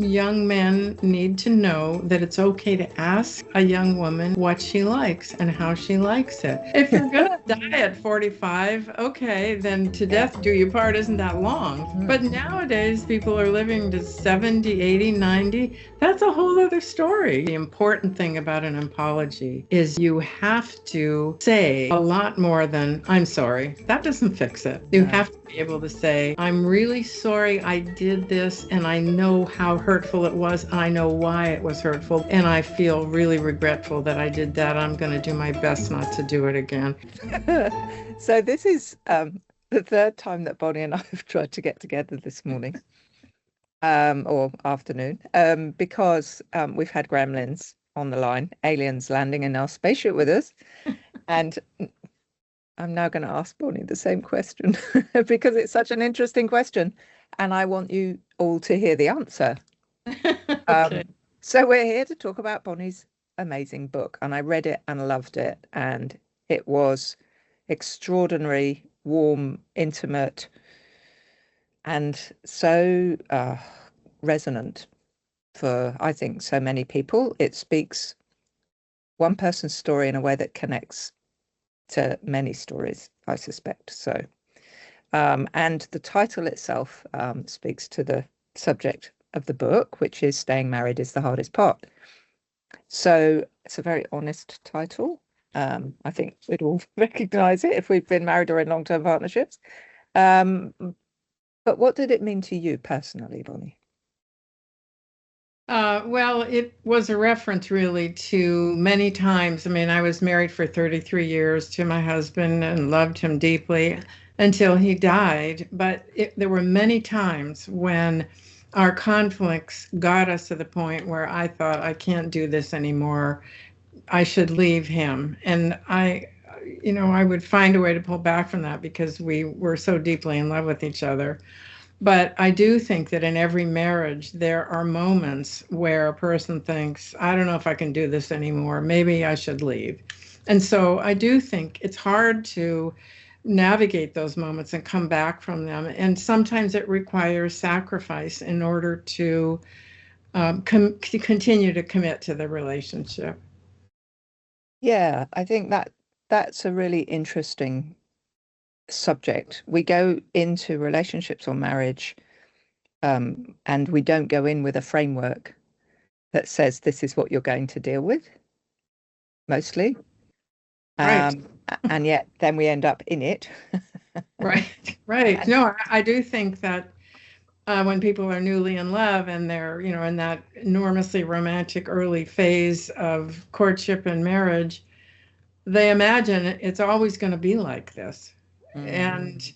Young men need to know that it's okay to ask a young woman what she likes and how she likes it. If you're going to die at 45, okay, then to Yeah. death do you part isn't that long. But nowadays, people are living to 70, 80, 90. That's a whole other story. The important thing about an apology is you have to say a lot more than, I'm sorry. That doesn't fix it. You No. have to be able to say, I'm really sorry I did this, and I know how hurtful it was, and I know why it was hurtful, and I feel really regretful that I did that. I'm going to do my best not to do it again. So this is the third time that Bonnie and I have tried to get together this morning, or afternoon, because we've had gremlins on the line, aliens landing in our spaceship with us, and I'm now going to ask Bonnie the same question because it's such an interesting question, and I want you all to hear the answer. Okay. So we're here to talk about Bonnie's amazing book, and I read it and loved it, and it was extraordinary, warm, intimate, and so resonant for, I think, so many people. It speaks one person's story in a way that connects to many stories, I suspect. So, and the title itself speaks to the subject of the book, which is Staying Married is the Hardest Part. So it's a very honest title. I think we'd all recognize it if we've been married or in long-term partnerships. Um, but what did it mean to you personally, Bonnie? Well, it was a reference really to many times. I mean, I was married for 33 years to my husband and loved him deeply until he died. But there were many times when our conflicts got us to the point where I thought, I can't do this anymore. I should leave him. And I would find a way to pull back from that because we were so deeply in love with each other. But I do think that in every marriage, there are moments where a person thinks, I don't know if I can do this anymore. Maybe I should leave. And so I do think it's hard to navigate those moments and come back from them. And sometimes it requires sacrifice in order to to continue to commit to the relationship. Yeah, I think that's a really interesting subject. We go into relationships or marriage, and we don't go in with a framework that says this is what you're going to deal with, mostly. Right. And yet then we end up in it. Right. Right. And No, I do think that when people are newly in love and they're, in that enormously romantic early phase of courtship and marriage, they imagine it's always going to be like this mm, and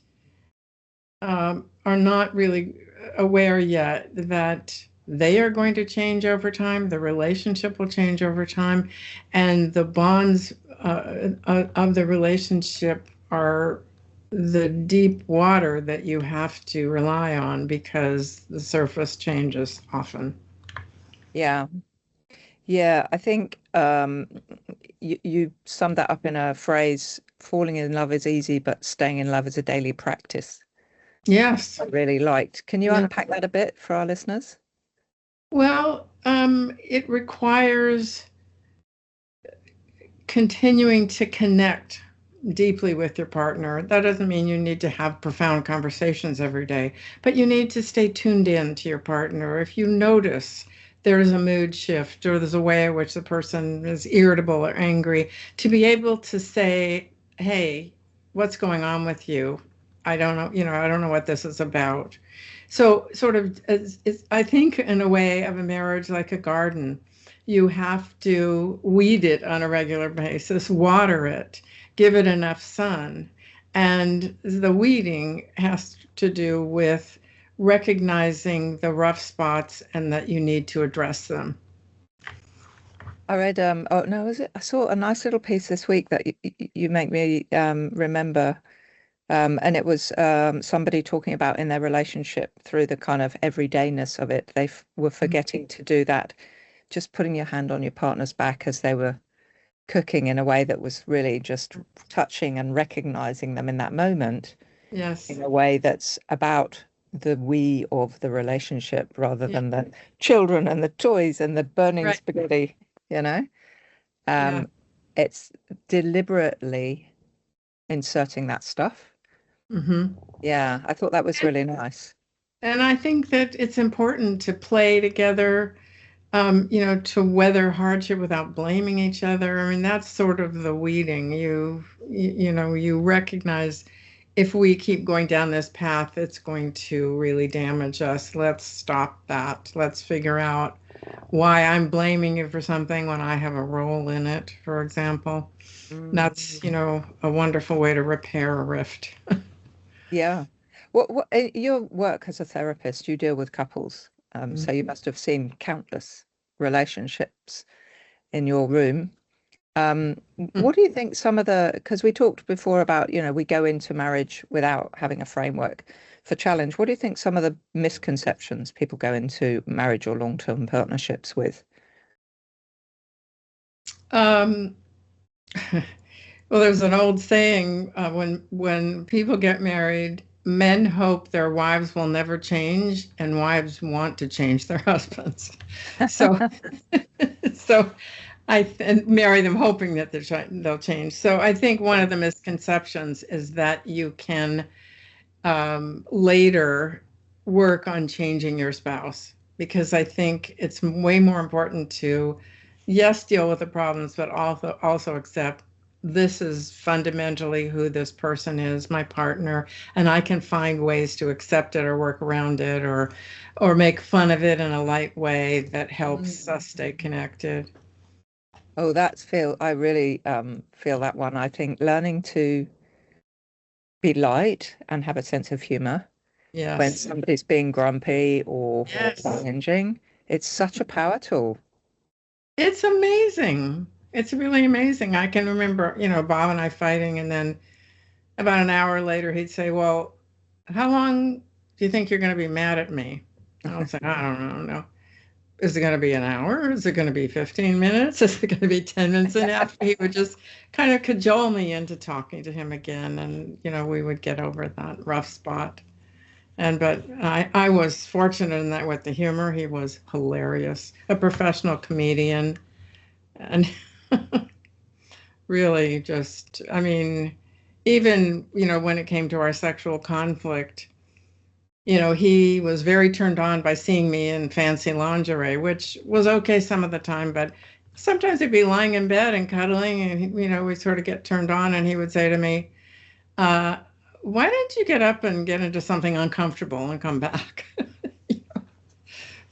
are not really aware yet that they are going to change over time, the relationship will change over time, and the bonds of the relationship are the deep water that you have to rely on because the surface changes often. yeah, yeah, I think you summed that up in a phrase, falling in love is easy, but staying in love is a daily practice. Yes. I really liked. Can you Yeah. unpack that a bit for our listeners? Well, it requires continuing to connect deeply with your partner. That doesn't mean you need to have profound conversations every day, but you need to stay tuned in to your partner. If you notice there's a mood shift or there's a way in which the person is irritable or angry, to be able to say, hey, what's going on with you? I don't know, I don't know what this is about. So, sort of, I think, in a way of a marriage like a garden, you have to weed it on a regular basis, water it, give it enough sun. And the weeding has to do with recognizing the rough spots and that you need to address them. I read oh no, was it? I saw a nice little piece this week that you make me remember. And it was somebody talking about in their relationship through the kind of everydayness of it. Were forgetting to do that, just putting your hand on your partner's back as they were cooking in a way that was really just touching and recognizing them in that moment Yes. in a way that's about the we of the relationship rather Yeah. than the children and the toys and the burning Right. spaghetti, you know? Yeah. Um, it's deliberately inserting that stuff. Hmm. Yeah, I thought that was really nice. And I think that it's important to play together, to weather hardship without blaming each other. I mean, that's sort of the weeding. You recognize if we keep going down this path, it's going to really damage us. Let's stop that. Let's figure out why I'm blaming you for something when I have a role in it, for example. Mm. That's, a wonderful way to repair a rift. Yeah. Your work as a therapist, you deal with couples, so you must have seen countless relationships in your room. What do you think some of because we talked before about, we go into marriage without having a framework for challenge. What do you think some of the misconceptions people go into marriage or long-term partnerships with? Um, well, there's an old saying when people get married, men hope their wives will never change, and wives want to change their husbands. So, so and marry them hoping that they'll change. So I think one of the misconceptions is that you can later work on changing your spouse, because I think it's way more important to, yes, deal with the problems, but also accept this is fundamentally who this person is, my partner, and I can find ways to accept it or work around it or make fun of it in a light way that helps Mm. us stay connected. Oh, I really feel that one. I think learning to be light and have a sense of humor when Yes. somebody's being grumpy or Yes. challenging, it's such a power tool. It's amazing. It's really amazing. I can remember, Bob and I fighting, and then about an hour later, he'd say, "Well, how long do you think you're going to be mad at me?" And I was like, "I don't know. No. Is it going to be an hour? Is it going to be 15 minutes? Is it going to be 10 minutes?" And after he would just kind of cajole me into talking to him again. And, we would get over that rough spot. But I was fortunate in that with the humor, he was hilarious, a professional comedian. And really just, I mean, even, when it came to our sexual conflict, he was very turned on by seeing me in fancy lingerie, which was okay some of the time, but sometimes he'd be lying in bed and cuddling, and, we sort of get turned on, and he would say to me, uh, why didn't you get up and get into something uncomfortable and come back?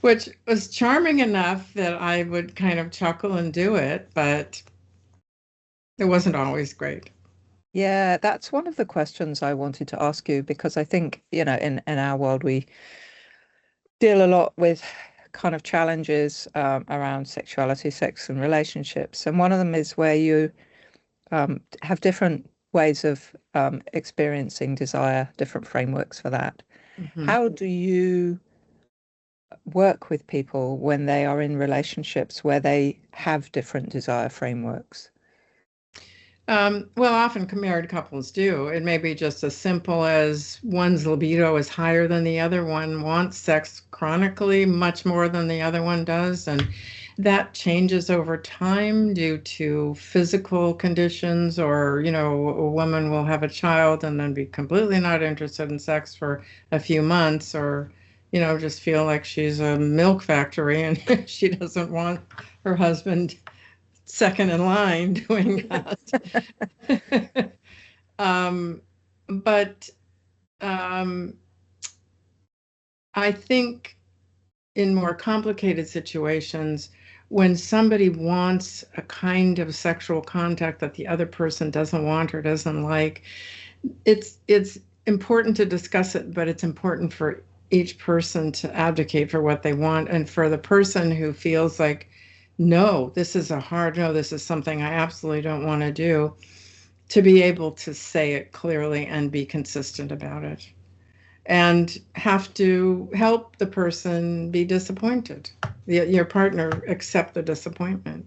Which was charming enough that I would kind of chuckle and do it, but it wasn't always great. Yeah, that's one of the questions I wanted to ask you because I think, in our world, we deal a lot with kind of challenges around sexuality, sex, and relationships. And one of them is where you have different ways of experiencing desire, different frameworks for that. Mhm. How do you work with people when they are in relationships where they have different desire frameworks? Well, often married couples do. It may be just as simple as one's libido is higher than the other one, wants sex chronically much more than the other one does. And that changes over time due to physical conditions, or, a woman will have a child and then be completely not interested in sex for a few months, or, just feel like she's a milk factory and she doesn't want her husband second in line doing that. um, but um, I think in more complicated situations, when somebody wants a kind of sexual contact that the other person doesn't want or doesn't like, it's important to discuss it, but it's important for each person to advocate for what they want. And for the person who feels like, no, this is a hard no, this is something I absolutely don't want to do, to be able to say it clearly and be consistent about it, and have to help the person be disappointed, your partner accept the disappointment.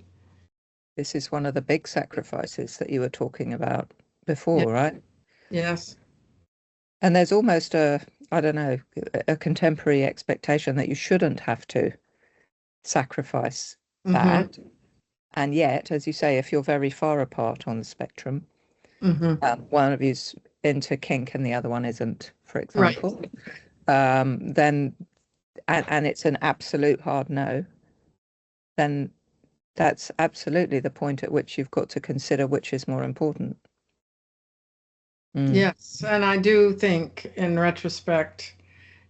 This is one of the big sacrifices that you were talking about Yeah. before, right? Yes. And there's almost I don't know, a contemporary expectation that you shouldn't have to sacrifice Mm-hmm. that. And yet, as you say, if you're very far apart on the spectrum, Mm-hmm. one of you's into kink and the other one isn't, for Right. example, then and it's an absolute hard no, then that's absolutely the point at which you've got to consider which is more important. Mm. Yes. And I do think, in retrospect,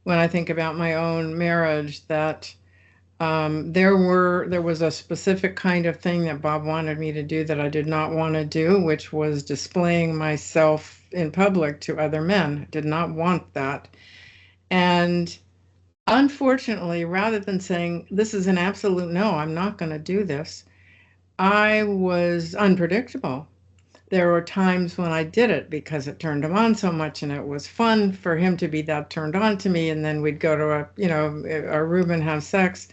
when I think about my own marriage, that there was a specific kind of thing that Bob wanted me to do that I did not want to do, which was displaying myself in public to other men. I did not want that. And unfortunately, rather than saying, this is an absolute no, I'm not going to do this, I was unpredictable. There were times when I did it because it turned him on so much and it was fun for him to be that turned on to me. And then we'd go to a room and have sex.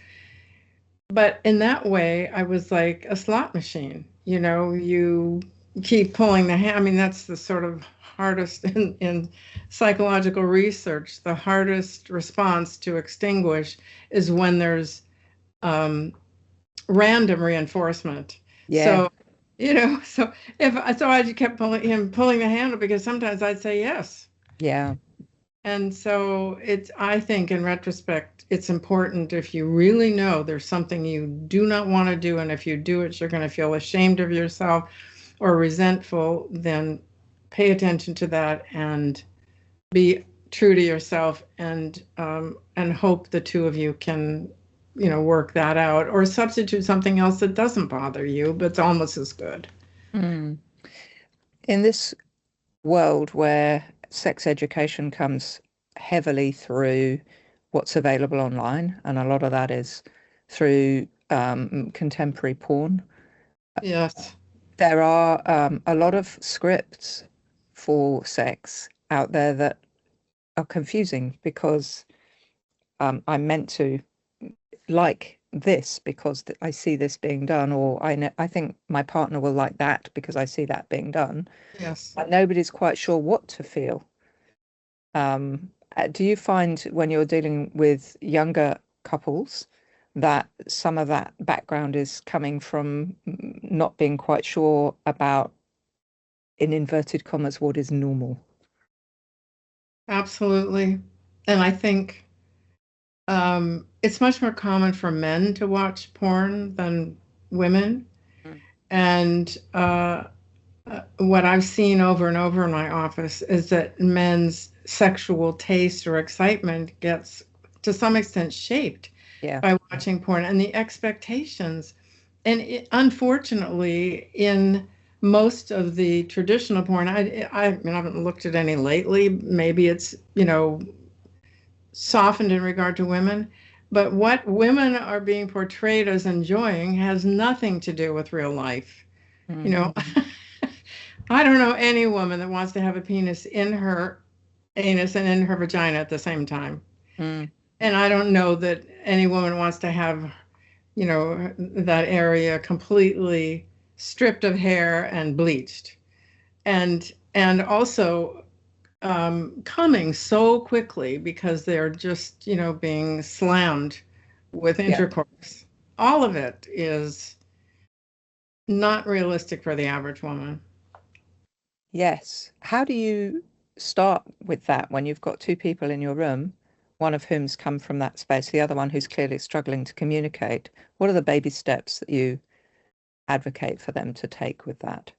But in that way, I was like a slot machine. You keep pulling the hand. I mean, that's the sort of hardest in psychological research. The hardest response to extinguish is when there's um, random reinforcement. Yeah, So, so I kept pulling the handle because sometimes I'd say yes. yeah. And so I think in retrospect, it's important if you really know there's something you do not want to do, and if you do it, you're going to feel ashamed of yourself or resentful, then pay attention to that and be true to yourself and hope the two of you can, work that out or substitute something else that doesn't bother you, but it's almost as good. Mm. In this world where sex education comes heavily through what's available online, and a lot of that is through contemporary porn, Yes, there are a lot of scripts for sex out there that are confusing because I'm meant to like this because I see this being done, or I think my partner will like that because I see that being done. yes. And nobody's quite sure what to feel. Do you find when you're dealing with younger couples that some of that background is coming from not being quite sure about, in inverted commas, what is normal? Absolutely. And I think it's much more common for men to watch porn than women. Mm. And what I've seen over and over in my office is that men's sexual taste or excitement gets, to some extent, shaped Yeah, by watching porn and the expectations. And unfortunately, in most of the traditional porn, I mean, I haven't looked at any lately. Maybe it's, softened in regard to women. But what women are being portrayed as enjoying has nothing to do with real life. You mm, know, I don't know any woman that wants to have a penis in her anus and in her vagina at the same time. mm, And I don't know that any woman wants to have, that area completely stripped of hair and bleached. And also coming so quickly because they're just, being slammed with yeah, intercourse. All of it is not realistic for the average woman. yes. How do you start with that when you've got two people in your room, one of whom's come from that space, the other one who's clearly struggling to communicate? What are the baby steps that you advocate for them to take with that?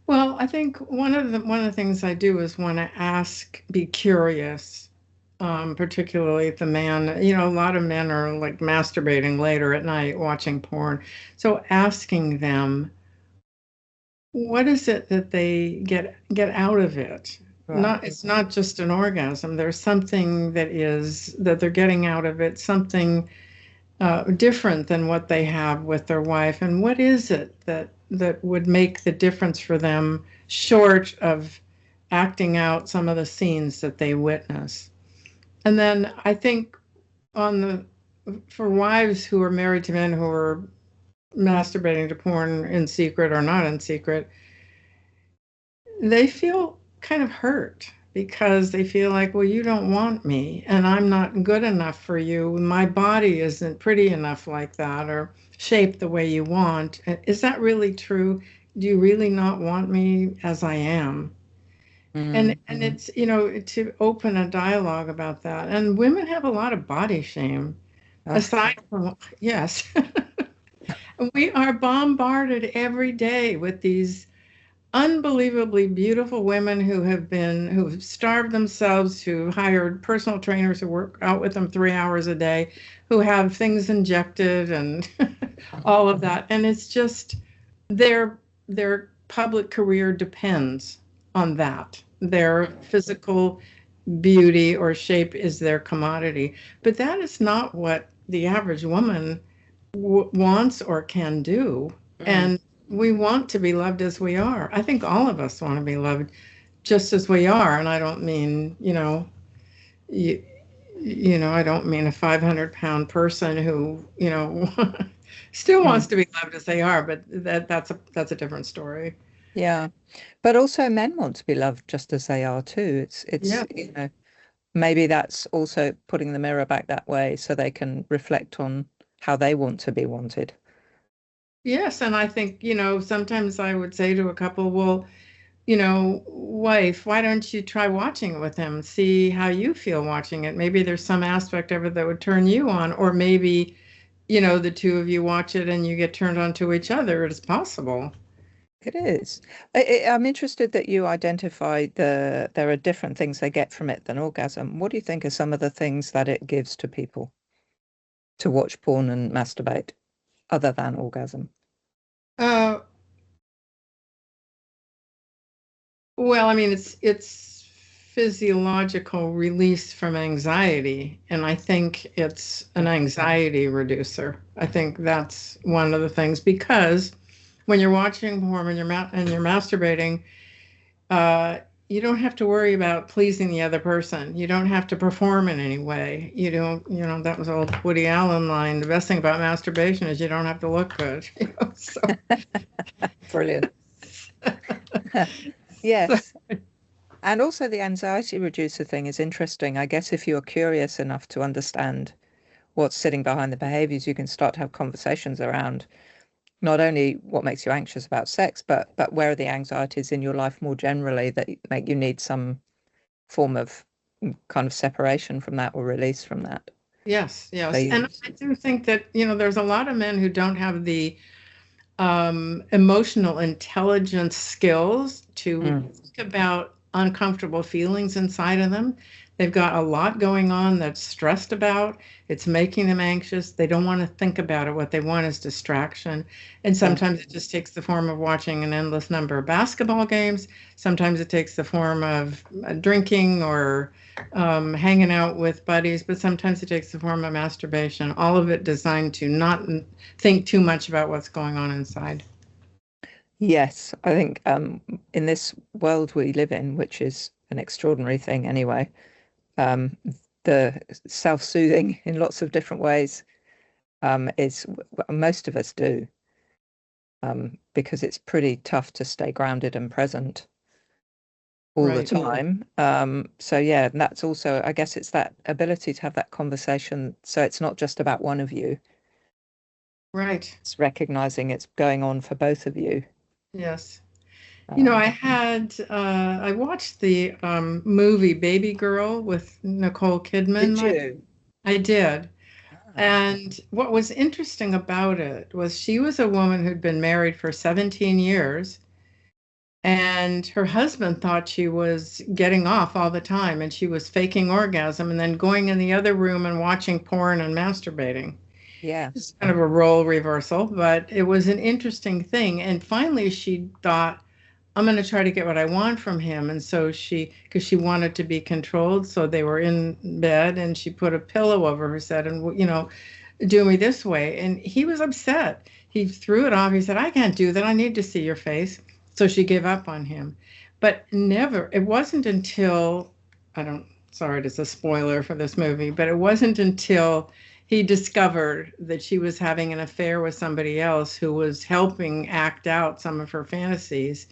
Well, I think one of the things I do is want to ask, be curious, particularly if the man, a lot of men are like masturbating later at night watching porn. So asking them, what is it that they get out of it? Right. Not It's not just an orgasm. There's something that they're getting out of it, something different than what they have with their wife. And what is it that would make the difference for them, short of acting out some of the scenes that they witness? And then I think on the for wives who are married to men who are masturbating to porn in secret or not in secret, they feel kind of hurt. because they feel like, well, you don't want me and I'm not good enough for you. My body isn't pretty enough like that or shaped the way you want. Is that really true? Do you really not want me as I am? And it's, to open a dialogue about that. And women have a lot of body shame. Oh, Aside from, yes, we are bombarded every day with these unbelievably beautiful women who've starved themselves, who hired personal trainers who work out with them 3 hours a day, who have things injected and all of that. And it's just their public career depends on that. Their physical beauty or shape is their commodity. But that is not what the average woman wants or can do. mm, And we want to be loved as we are. I think all of us want to be loved just as we are. And I don't mean, you, I don't mean a 500-pound person who, still mm. wants to be loved as they are, but that's a different story. Yeah. But also men want to be loved just as they are too. Yeah. Maybe that's also putting the mirror back that way so they can reflect on how they want to be wanted. Yes, and I think, sometimes I would say to a couple, well, wife, why don't you try watching it with him? See how you feel watching it. Maybe there's some aspect of it that would turn you on, or maybe, the two of you watch it and you get turned on to each other. It is possible. It is. I'm interested that you identify there are different things they get from it than orgasm. What do you think are some of the things that it gives to people to watch porn and masturbate other than orgasm? Uh, well, I mean, it's physiological release from anxiety, and I think it's an anxiety reducer. I think that's one of the things because when you're watching porn and you're masturbating, uh, you don't have to worry about pleasing the other person. You don't have to perform in any way. You don't, that was old Woody Allen line. The best thing about masturbation is you don't have to look good. So, Brilliant. so, Yes. And also the anxiety reducer thing is interesting. I guess if you're curious enough to understand what's sitting behind the behaviors, you can start to have conversations around not only what makes you anxious about sex, but where are the anxieties in your life more generally that make you need some form of kind of separation from that or release from that. yes, So yes. And you, I do think that, there's a lot of men who don't have the emotional intelligence skills to mm, think about uncomfortable feelings inside of them. They've got a lot going on that's stressed about. It's making them anxious. They don't want to think about it. What they want is distraction. And yeah, sometimes it just takes the form of watching an endless number of basketball games. Sometimes it takes the form of drinking or hanging out with buddies, but sometimes it takes the form of masturbation. All of it designed to not think too much about what's going on inside. yes, I think in this world we live in, which is an extraordinary thing anyway, um, the self-soothing in lots of different ways is most of us do because it's pretty tough to stay grounded and present all the Right, time. So yeah, and that's also, I guess it's that ability to have that conversation. So it's not just about one of you, right. it's recognizing it's going on for both of you. Yes. Um, I watched the movie Babygirl with Nicole did Kidman. you? I did. Ah, And what was interesting about it was she was a woman who'd been married for 17 years, and her husband thought she was getting off all the time and she was faking orgasm and then going in the other room and watching porn and masturbating. yeah. It's kind of a role reversal, but it was an interesting thing. And finally, she thought, I'm going to try to get what I want from him. And so because she wanted to be controlled, so they were in bed and she put a pillow over her head and, do me this way. And he was upset. He threw it off. He said, I can't do that. I need to see your face. So she gave up on him. But never, it wasn't until, I don't, sorry, it's a spoiler for this movie, but it wasn't until he discovered that she was having an affair with somebody else who was helping act out some of her fantasies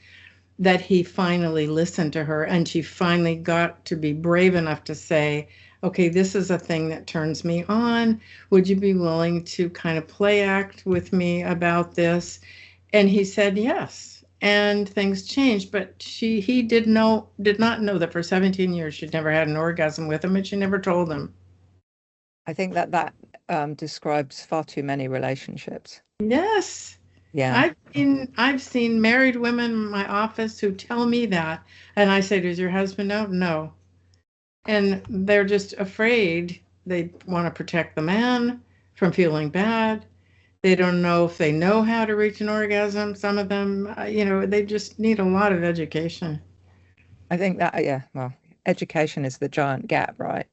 that he finally listened to her and she finally got to be brave enough to say, okay, this is a thing that turns me on. Would you be willing to kind of play act with me about this? And he said yes. And things changed, but he did not know that for 17 years she'd never had an orgasm with him, and she never told him. I think that describes far too many relationships. Yes. Yeah. I've seen married women in my office who tell me that, and I say, "Does your husband know?" No. And they're just afraid. They want to protect the man from feeling bad. They don't know if they know how to reach an orgasm. Some of them, they just need a lot of education. I think that, yeah, well, education is the giant gap, right?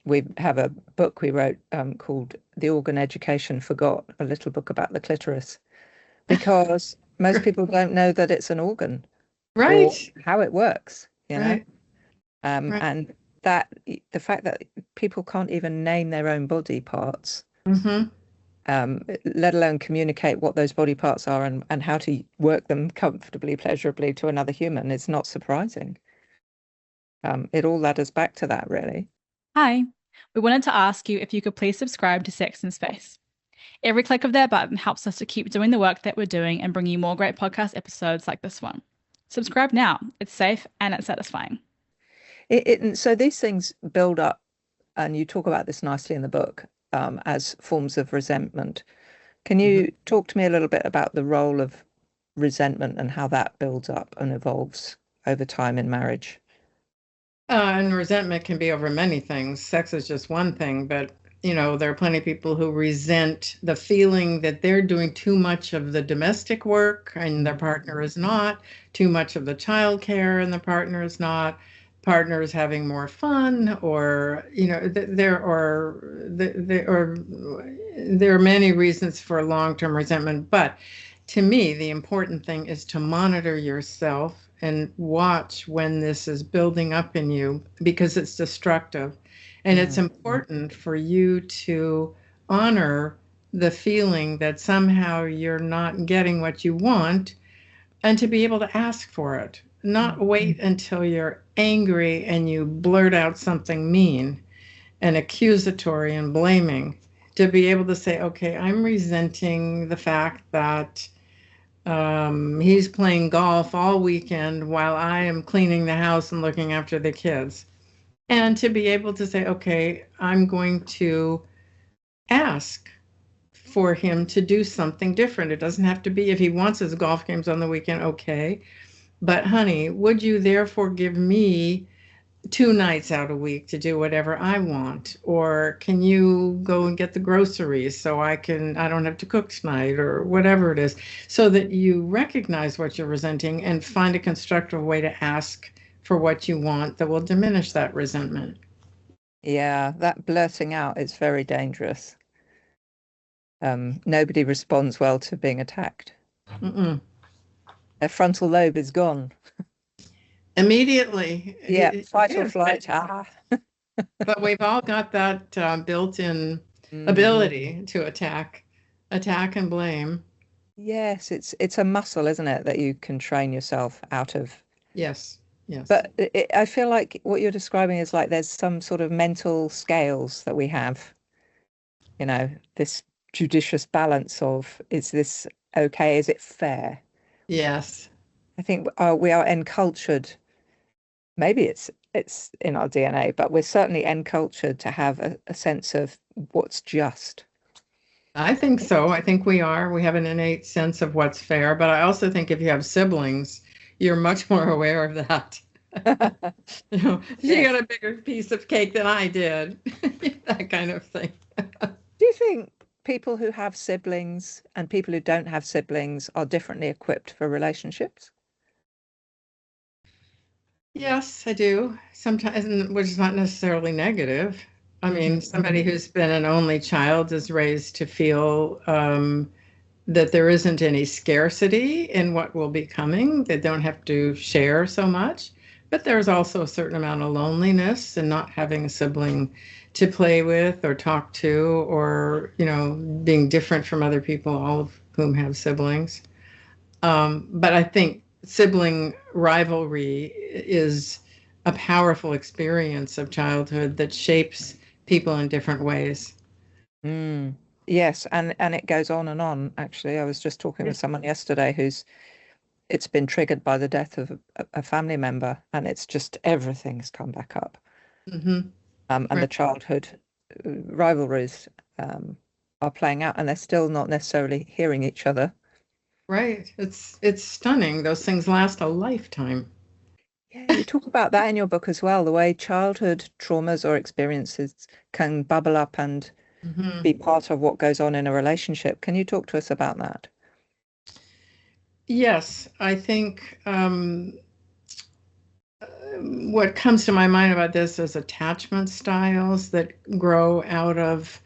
We have a book we wrote called The Organ Education Forgot, a little book about the clitoris, because most people don't know that it's an organ or Right, how it works, you know? right, right. And that the fact that people can't even name their own body parts, Hmm. let alone communicate what those body parts are and how to work them comfortably, pleasurably to another human is not surprising. It all ladders back to that, really. Hi, we wanted to ask you if you could please subscribe to Sex in Space. Every click of that button helps us to keep doing the work that we're doing and bring you more great podcast episodes like this one. Subscribe now. It's safe and it's satisfying. So these things build up, and you talk about this nicely in the book, as forms of resentment. Can Hmm. you talk to me a little bit about the role of resentment and how that builds up and evolves over time in marriage? And resentment can be over many things. Sex is just one thing, but there are plenty of people who resent the feeling that they're doing too much of the domestic work and their partner is not, too much of the child care and the partner is not, partner is having more fun, or there are many reasons for long-term resentment. But to me, the important thing is to monitor yourself and watch when this is building up in you because it's destructive. And it's Mm. important for you to honor the feeling that somehow you're not getting what you want and to be able to ask for it. Not wait until you're angry and you blurt out something mean and accusatory and blaming. To be able to say, okay, I'm resenting the fact that he's playing golf all weekend while I am cleaning the house and looking after the kids. And to be able to say, okay, I'm going to ask for him to do something different. It doesn't have to be if he wants his golf games on the weekend, okay. But honey, would you therefore give me 2 nights out a week to do whatever I want? Or can you go and get the groceries so I don't have to cook tonight or whatever it is, so that you recognize what you're resenting and find a constructive way to ask for what you want that will diminish that resentment. Yeah, that blurting out is very dangerous. Nobody responds well to being attacked. Mm-mm. Their frontal lobe is gone. Immediately. Yeah, fight or Yes, flight. Ah. but we've all got that built-in Mm. ability to attack and blame. Yes, it's a muscle, isn't it, that you can train yourself out of. Yes, yes. But I feel like what you're describing is like there's some sort of mental scales that we have, this judicious balance of, is this okay? Is it fair? Yes. I think we are encultured. Maybe it's in our DNA, but we're certainly encultured to have a sense of what's just. I think so. I think we are. We have an innate sense of what's fair, but I also think if you have siblings, you're much more aware of that. She Yes. got a bigger piece of cake than I did, that kind of thing. Do you think people who have siblings and people who don't have siblings are differently equipped for relationships? Yes, I do. Sometimes, which is not necessarily negative. I mean, Hmm. somebody who's been an only child is raised to feel that there isn't any scarcity in what will be coming. They don't have to share so much. But there's also a certain amount of loneliness in not having a sibling to play with or talk to, or, being different from other people, all of whom have siblings. But I think sibling rivalry is a powerful experience of childhood that shapes people in different ways. Mm. Yes, and it goes on and on. Actually, I was just talking with someone yesterday who's it's been triggered by the death of a family member, and it's just everything's come back up. Mm-hmm. And the Right. childhood rivalries um, are playing out, and they're still not necessarily hearing each other. Right. It's stunning. Those things last a lifetime. Yeah, you talk about that in your book as well, the way childhood traumas or experiences can bubble up and Hmm. be part of what goes on in a relationship. Can you talk to us about that? Yes, I think what comes to my mind about this is attachment styles that grow out of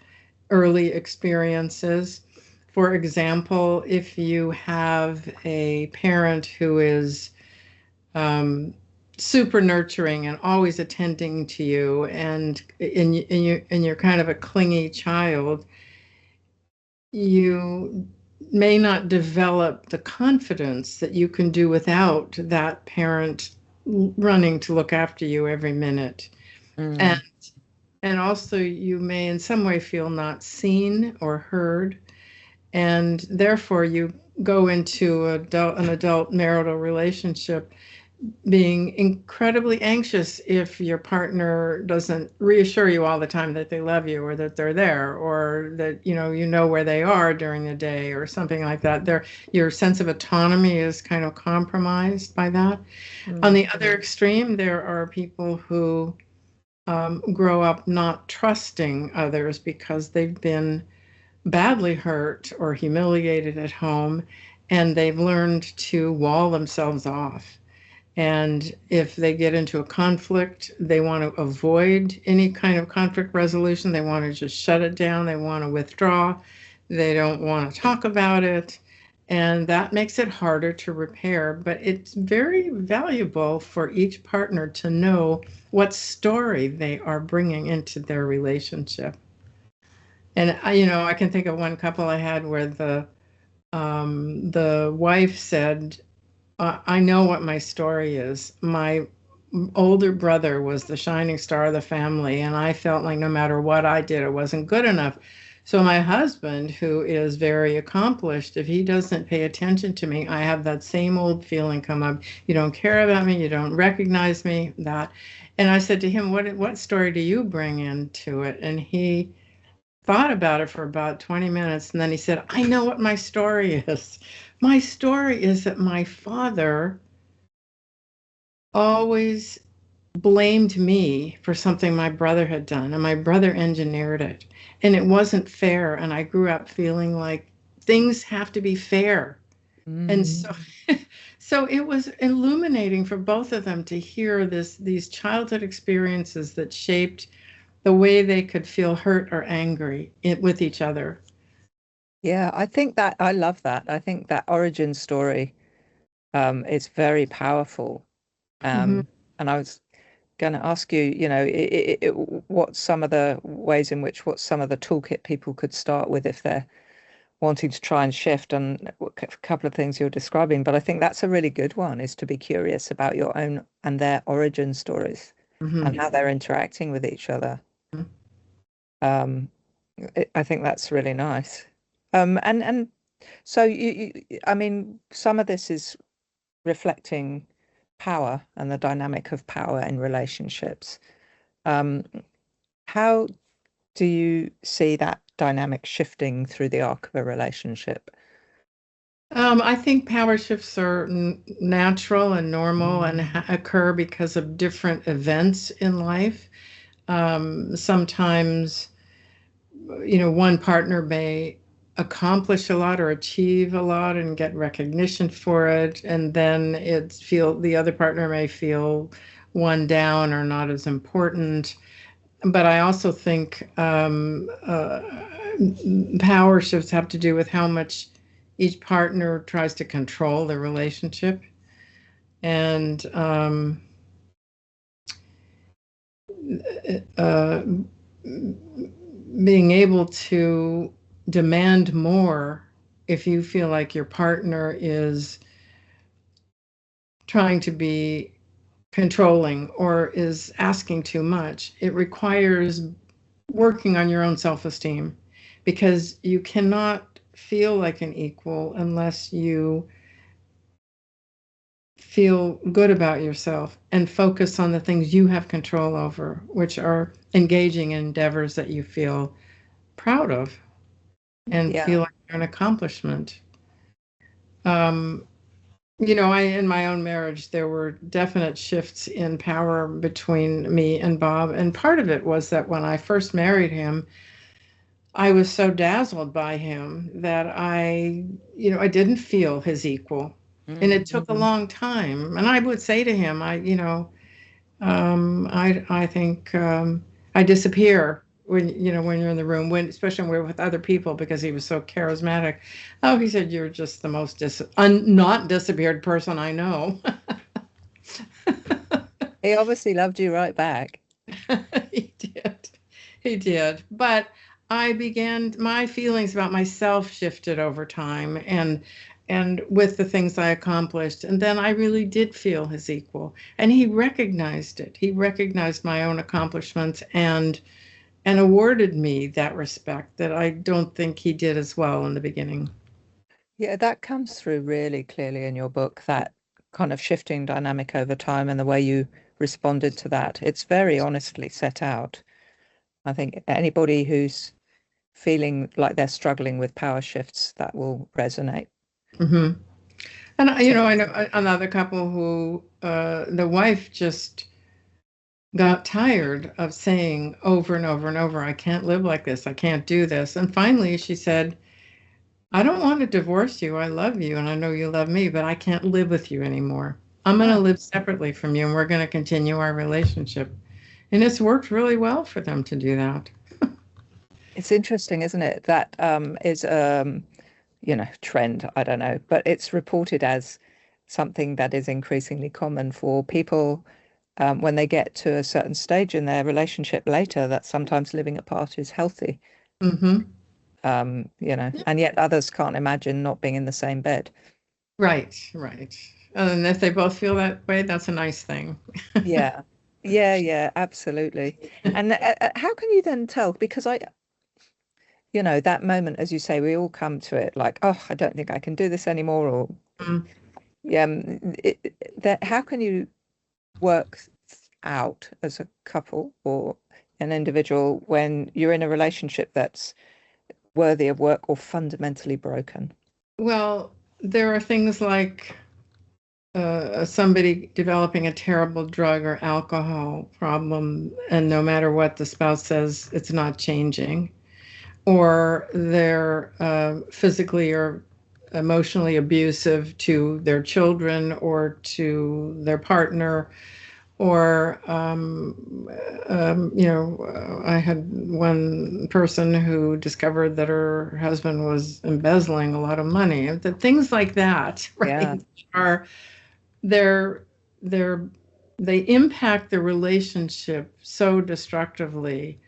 early experiences. For example, if you have a parent who is um, super nurturing and always attending to you, and you're kind of a clingy child, you may not develop the confidence that you can do without that parent running to look after you every minute. And Mm, and also you may in some way feel not seen or heard, and therefore you go into an adult marital relationship being incredibly anxious if your partner doesn't reassure you all the time that they love you or that they're there or that you know where they are during the day or something like that. Your sense of autonomy is kind of compromised by that. On mm, the other extreme, there are people who grow up not trusting others because they've been badly hurt or humiliated at home, and they've learned to wall themselves off. And if they get into a conflict, they want to avoid any kind of conflict resolution. They want to just shut it down. They want to withdraw. They don't want to talk about it. And that makes it harder to repair. But it's very valuable for each partner to know what story they are bringing into their relationship. And I can think of one couple I had where the wife said, I know what my story is. My older brother was the shining star of the family, and I felt like no matter what I did, it wasn't good enough. So my husband, who is very accomplished, if he doesn't pay attention to me, I have that same old feeling come up. You don't care about me, you don't recognize me, that. And I said to him, what story do you bring into it? And he thought about it for about 20 minutes, and then he said, I know what my story is. My story is that my father always blamed me for something my brother had done, and my brother engineered it. And it wasn't fair. And I grew up feeling like things have to be fair. And mm. so it was illuminating for both of them to hear these childhood experiences that shaped the way they could feel hurt or angry with each other. Yeah, I think that I love that. I think that origin story is very powerful. Hmm. And I was going to ask you, what's some of the ways in which what's some of the toolkit people could start with if they're wanting to try and shift and a couple of things you're describing. But I think that's a really good one, is to be curious about your own and their origin stories and Hmm. how they're interacting with each other. Um, I think that's really nice. And so I mean, some of this is reflecting power and the dynamic of power in relationships. Um, how do you see that dynamic shifting through the arc of a relationship? I think power shifts are natural and normal and occur because of different events in life. Sometimes, one partner may accomplish a lot or achieve a lot and get recognition for it, and then the other partner may feel one down or not as important. But I also think power shifts have to do with how much each partner tries to control the relationship, and uh, being able to demand more if you feel like your partner is trying to be controlling or is asking too much. It requires working on your own self-esteem, because you cannot feel like an equal unless you feel good about yourself and focus on the things you have control over, which are engaging in endeavors that you feel proud of and Yeah. feel like they're an accomplishment. Um, in my own marriage, there were definite shifts in power between me and Bob. And part of it was that when I first married him, I was so dazzled by him that I didn't feel his equal. And it took a long time. And I would say to him, I think I disappear when you're in the room, especially when we're with other people, because he was so charismatic. Oh, he said, you're just the most not disappeared person I know. He obviously loved you right back. He did. He did. But my feelings about myself shifted over time, and with the things I accomplished. And then I really did feel his equal. And he recognized it. He recognized my own accomplishments and awarded me that respect that I don't think he did as well in the beginning. Yeah, that comes through really clearly in your book, that kind of shifting dynamic over time and the way you responded to that. It's very honestly set out. I think anybody who's feeling like they're struggling with power shifts, that will resonate. Mm-hmm. And So, I know another couple who the wife just got tired of saying over and over and over, I can't live like this. I can't do this. And finally she said, I don't want to divorce you. I love you and I know you love me, but I can't live with you anymore. I'm going to wow. live separately from you and we're going to continue our relationship. And it's worked really well for them to do that. It's interesting, isn't it? That is trend, I don't know, but it's reported as something that is increasingly common for people when they get to a certain stage in their relationship later, that sometimes living apart is healthy. Mm-hmm. And yet others can't imagine not being in the same bed. Right, right. And if they both feel that way, that's a nice thing. Yeah. Yeah, absolutely. And how can you then tell? Because that moment, as you say, we all come to it like, oh, I don't think I can do this anymore, or Mm. yeah, that how can you work out as a couple or an individual when you're in a relationship that's worthy of work or fundamentally broken? Well, there are things like somebody developing a terrible drug or alcohol problem, and no matter what the spouse says, it's not changing, or they're physically or emotionally abusive to their children or to their partner, or I had one person who discovered that her husband was embezzling a lot of money. The things like that, Yeah, right, are they're they're they impact the relationship so destructively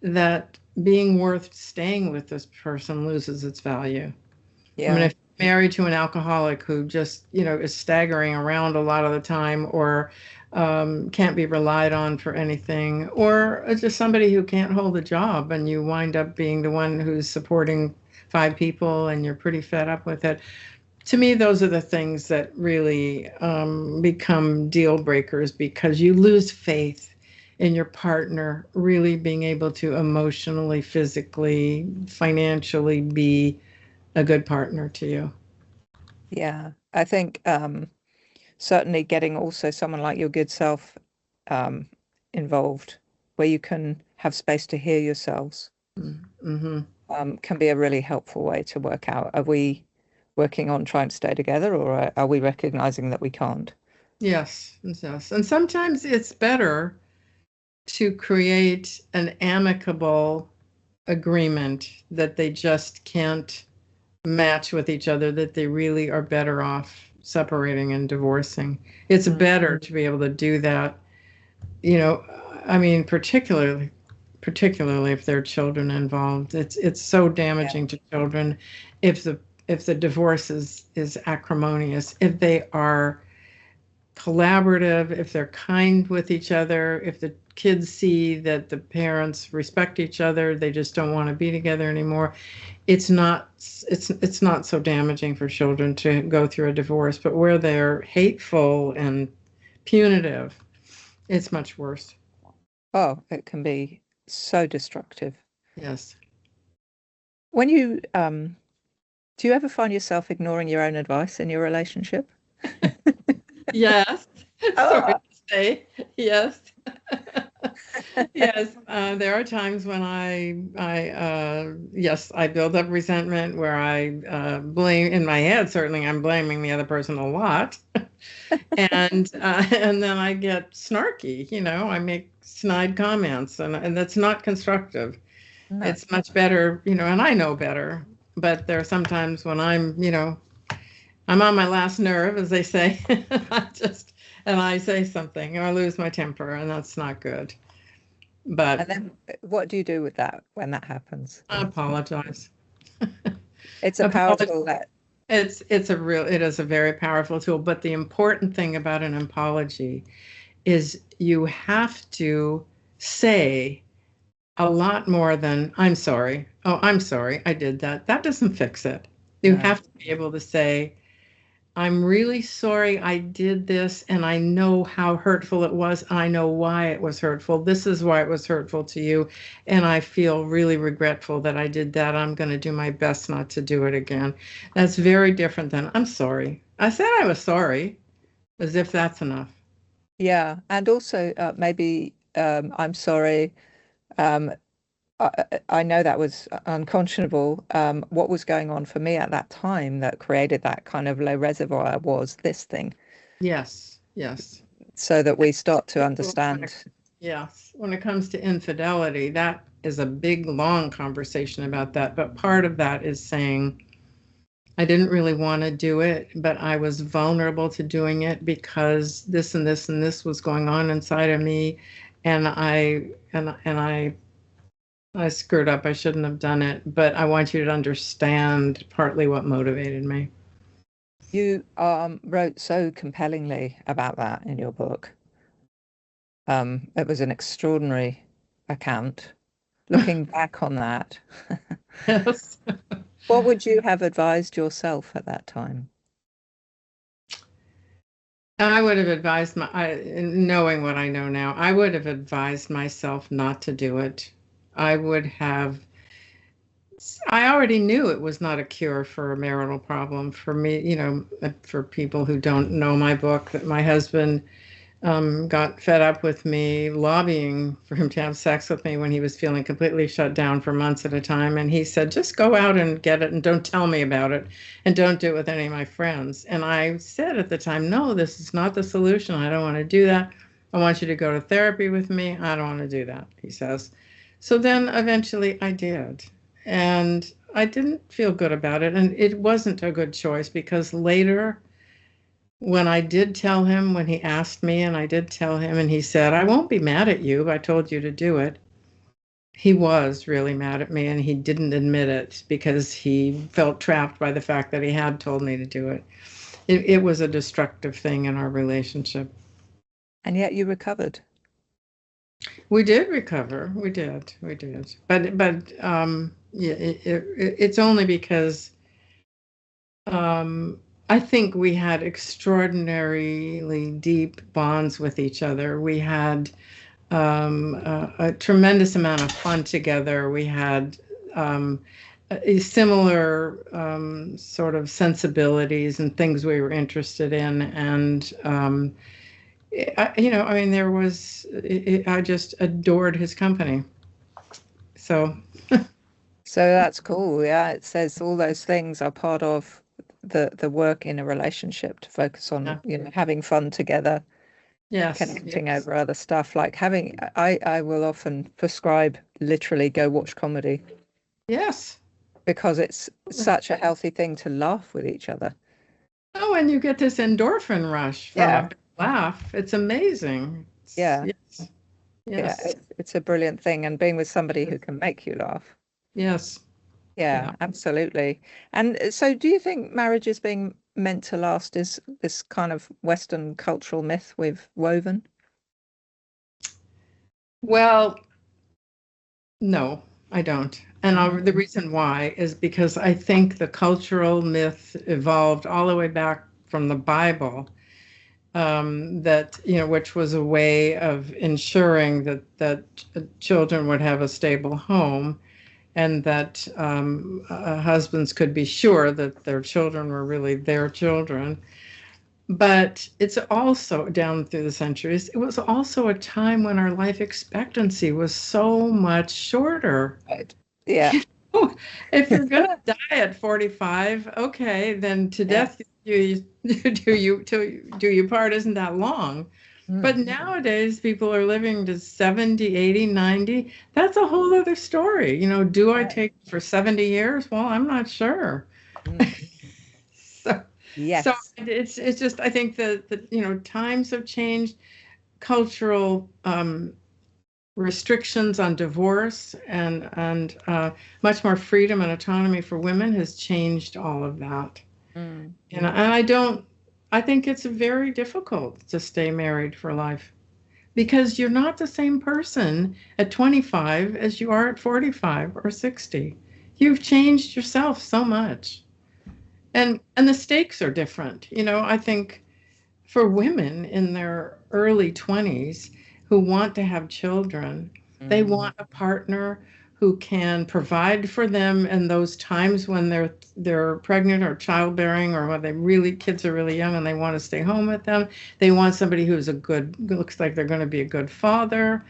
that being worth staying with this person loses its value. I mean, yeah, if you're married to an alcoholic who just, is staggering around a lot of the time, or can't be relied on for anything, or just somebody who can't hold a job and you wind up being the one who's supporting five people and you're pretty fed up with it. To me, those are the things that really become deal breakers, because you lose faith in your partner really being able to emotionally, physically, financially be a good partner to you. yeah. I think certainly getting also someone like your good self um, involved, where you can have space to hear yourselves, Mm-hmm. can be a really helpful way to work out, are we working on trying to stay together, or are we recognizing that we can't? Yes, yes. And sometimes it's better to create an amicable agreement that they just can't match with each other, that they really are better off separating and divorcing. It's Mm. better to be able to do that, you know, I mean, particularly if there are children involved. It's so Yeah, damaging to children if the divorce is acrimonious, if they are collaborative, if they're kind with each other, if the kids see that the parents respect each other, they just don't want to be together anymore. It's not so damaging for children to go through a divorce, but where they're hateful and punitive, it's much worse. Oh, it can be so destructive. Yes. When you do you ever find yourself ignoring your own advice in your relationship? Yes. Sorry Oh, to say. Yes. Yes. There are times when yes, I build up resentment where I blame, in my head, certainly I'm blaming the other person a lot. And then I get snarky, I make snide comments, and that's not constructive. no. It's much better, and I know better, but there are some times when I'm on my last nerve, as they say. And I say something, or I lose my temper, and that's not good. But And then what do you do with that when that happens? I apologize. It's a powerful that It is a very powerful tool. But the important thing about an apology is you have to say a lot more than "I'm sorry." Oh, I'm sorry, I did that. That doesn't fix it. You no. have to be able to say, I'm really sorry I did this, and I know how hurtful it was. I know why it was hurtful. This is why it was hurtful to you, and I feel really regretful that I did that. I'm going to do my best not to do it again. That's very different than I'm sorry. I said I was sorry, as if that's enough. Yeah, and also maybe I'm sorry. Um, I know that was unconscionable. What was going on for me at that time that created that kind of low reservoir was this thing, Yes, yes. so that we start to Well, understand. yes, when it comes to infidelity, that is a big, long conversation about that. But part of that is saying, I didn't really want to do it, but I was vulnerable to doing it because this and this and this was going on inside of me, and I screwed up. I shouldn't have done it, but I want you to understand partly what motivated me. You wrote so compellingly about that in your book. It was an extraordinary account. Looking back on that, Yes. what would you have advised yourself at that time? I would have advised knowing what I know now, I would have advised myself not to do it. I would have I already knew it was not a cure for a marital problem. For me, for people who don't know my book, that my husband got fed up with me lobbying for him to have sex with me when he was feeling completely shut down for months at a time. And he said, just go out and get it and don't tell me about it and don't do it with any of my friends. And I said at the time, no, this is not the solution. I don't want to do that. I want you to go to therapy with me. I don't want to do that, he says. So then eventually I did. And I didn't feel good about it. And it wasn't a good choice because later, when I did tell him, when he asked me, and I did tell him, and he said, I won't be mad at you. I told you to do it. He was really mad at me, and he didn't admit it because he felt trapped by the fact that he had told me to do it. It was a destructive thing in our relationship. And yet you recovered. We did recover. We did. Yeah, it's only because I think we had extraordinarily deep bonds with each other. We had a tremendous amount of fun together. We had a similar sort of sensibilities and things we were interested in. And, I mean, I just adored his company. So, So that's cool. Yeah, it says all those things are part of the work in a relationship to focus on, yeah. having fun together, Yes, connecting yes, over other stuff. Like I will often prescribe literally go watch comedy yes. because it's such a healthy thing to laugh with each other. Oh, and you get this endorphin rush from a Yeah, big laugh. It's amazing. yeah, Yes, yeah. yes, It's a brilliant thing, and being with somebody who can make you laugh. yes, yeah. Yeah, absolutely. And so, do you think marriage is being meant to last is this kind of Western cultural myth we've woven? Well, no, I don't. And the reason why is because I think the cultural myth evolved all the way back from the Bible, that, which was a way of ensuring that children would have a stable home, and that husbands could be sure that their children were really their children. But it's also, down through the centuries, it was also a time when our life expectancy was so much shorter. Right. Yeah. If you're going to die at 45, okay, then to death do you part isn't that long. But nowadays, people are living to 70, 80, 90. That's a whole other story. Do I take for 70 years? Well, I'm not sure. So, Yes. so it's just, I think that times have changed. Cultural restrictions on divorce and much more freedom and autonomy for women has changed all of that. And I think it's very difficult to stay married for life, because you're not the same person at 25 as you are at 45 or 60. You've changed yourself so much. And the stakes are different. I think for women in their early 20s who want to have children, they want a partner who can provide for them in those times when they're pregnant or childbearing, or when kids are really young and they want to stay home with them. They want somebody who's looks like they're going to be a good father,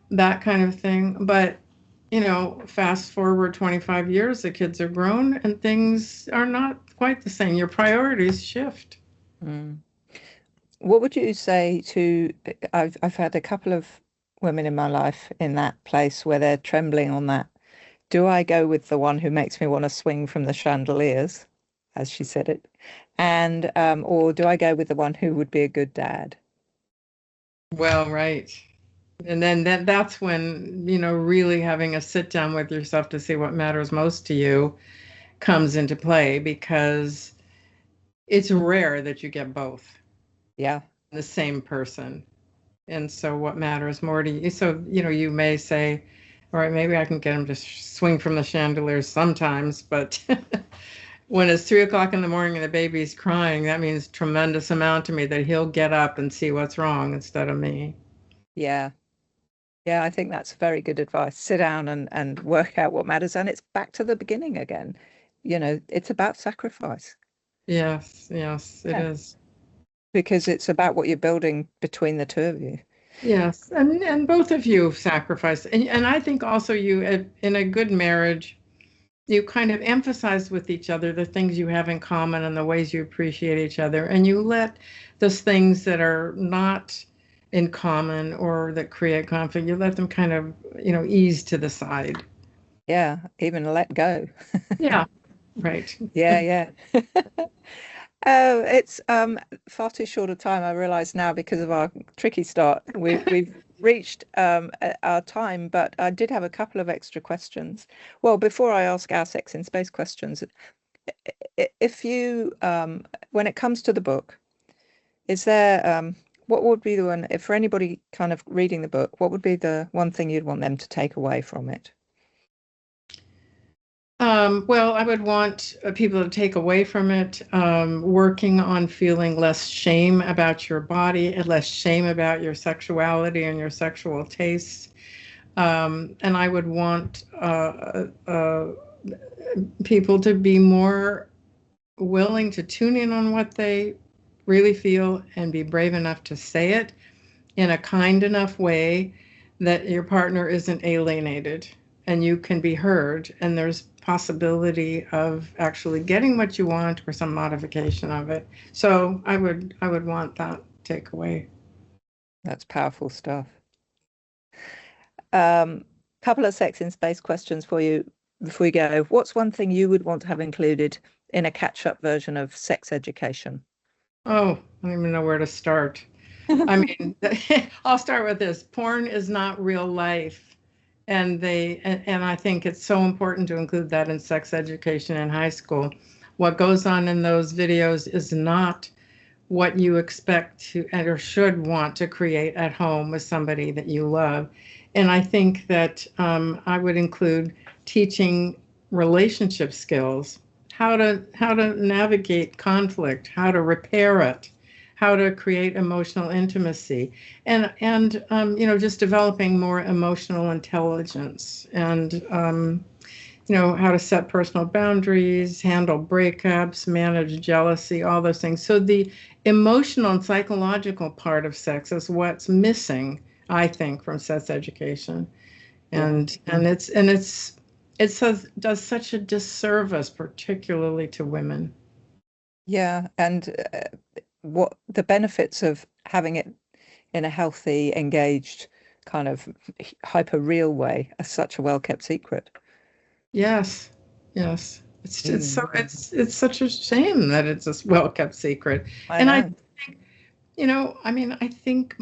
that kind of thing. But fast forward 25 years, the kids are grown and things are not quite the same. Your priorities shift. What would you say to, I've had a couple of women in my life in that place where they're trembling on that. Do I go with the one who makes me want to swing from the chandeliers, as she said it, and or do I go with the one who would be a good dad? Well, right. And then that's when, really having a sit down with yourself to see what matters most to you comes into play, because it's rare that you get both. Yeah. The same person. And so what matters more to you? So, you may say, all right, maybe I can get him to swing from the chandeliers sometimes, but when it's 3 o'clock in the morning and the baby's crying, that means tremendous amount to me that he'll get up and see what's wrong instead of me. Yeah. Yeah, I think that's very good advice. Sit down and work out what matters. And it's back to the beginning again. It's about sacrifice. Yes, it is. Because it's about what you're building between the two of you. Yes, and both of you sacrifice. And I think also you, in a good marriage, you kind of emphasize with each other the things you have in common and the ways you appreciate each other. And you let those things that are not in common or that create conflict, you let them kind of, ease to the side. Yeah, even let go. Yeah, right. Yeah. Oh, it's far too short a time, I realise now, because of our tricky start. We've reached our time, but I did have a couple of extra questions. Well, before I ask our Sex in Space questions, if you, when it comes to the book, is there, what would be the one, if for anybody kind of reading the book, what would be the one thing you'd want them to take away from it? Well, I would want people to take away from it, working on feeling less shame about your body and less shame about your sexuality and your sexual tastes. And I would want people to be more willing to tune in on what they really feel and be brave enough to say it in a kind enough way that your partner isn't alienated and you can be heard, and there's possibility of actually getting what you want or some modification of it. So I would want that takeaway. That's powerful stuff. Couple of Sex in Space questions for you before we go. What's one thing you would want to have included in a catch-up version of Sex Education? Oh, I don't even know where to start. I mean, I'll start with this. Porn is not real life. And I think it's so important to include that in sex education in high school. what goes on in those videos is not what you expect to or should want to create at home with somebody that you love. And I think that I would include teaching relationship skills, how to navigate conflict, how to repair it, how to create emotional intimacy, and just developing more emotional intelligence, and how to set personal boundaries, handle breakups, manage jealousy, all those things. So the emotional and psychological part of sex is what's missing, I think, from sex education. And it does such a disservice, particularly to women. Yeah, and what the benefits of having it in a healthy, engaged, kind of hyper real way are such a well-kept secret. Yes, yes. It's such a shame that it's a well-kept secret. I know. I think, I think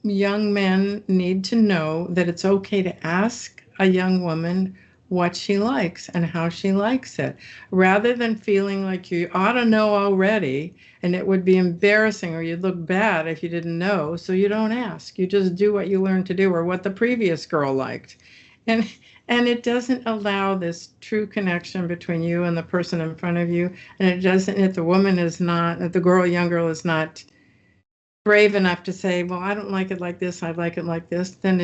young men need to know that it's okay to ask a young woman what she likes and how she likes it, rather than feeling like you ought to know already and it would be embarrassing or you'd look bad if you didn't know, so you don't ask. You just do what you learned to do or what the previous girl liked. And it doesn't allow this true connection between you and the person in front of you. And it doesn't, if the woman is not, if the young girl is not brave enough to say, well, I don't like it like this, I like it like this, then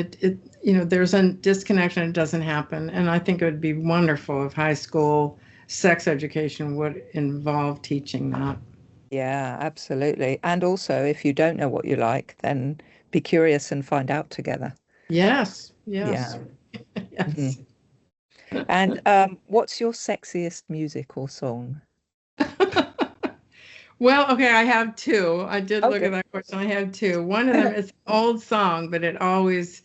there's a disconnection, it doesn't happen. And I think it would be wonderful if high school sex education would involve teaching that. Yeah, absolutely. And also, if you don't know what you like, then be curious and find out together. Yes. Yeah. Yes. And what's your sexiest music or song? Well, okay, I have two. I did look Okay. at that question. I have two. One of them is an old song, but it always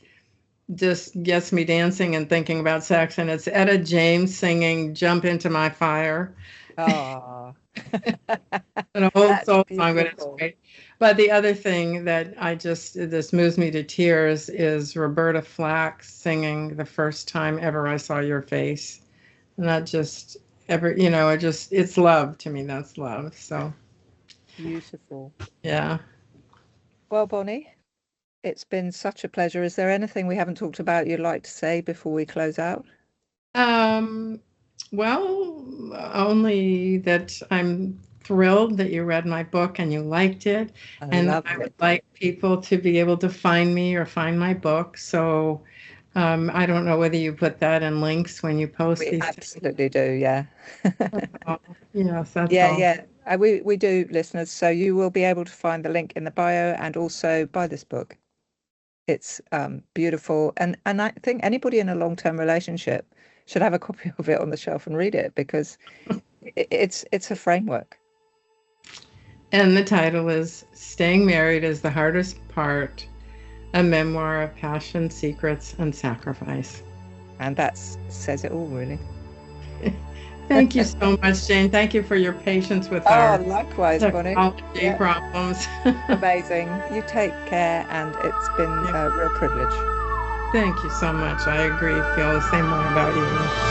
just gets me dancing and thinking about sex. And it's Etta James singing "Jump Into My Fire." Oh, An old that's soul song, but it's beautiful. great. But the other thing that this moves me to tears is Roberta Flack singing "The First Time Ever I Saw Your Face." And that just it's love to me. That's love. So, Beautiful. yeah. Well, Bonnie, it's been such a pleasure. Is there anything we haven't talked about you'd like to say before we close out? Well, only that I'm thrilled that you read my book and you liked it. I And love I would it. like people to be able to find me or find my book. So I don't know whether you put that in links when you post We these. absolutely do, yeah. Yes, that's Yeah, all. yeah. We do, listeners. So you will be able to find the link in the bio and also buy this book. It's beautiful. And I think anybody in a long-term relationship should have a copy of it on the shelf and read it because it's a framework. And the title is Staying Married is the Hardest Part, a memoir of passion, secrets, and sacrifice. And that says it all, really. Thank you so much, Jane. Thank you for your patience with Oh, our likewise, Bonnie. technology problems. Amazing. You take care, and it's been a real privilege. Thank you so much. I agree. Feel the same way about you.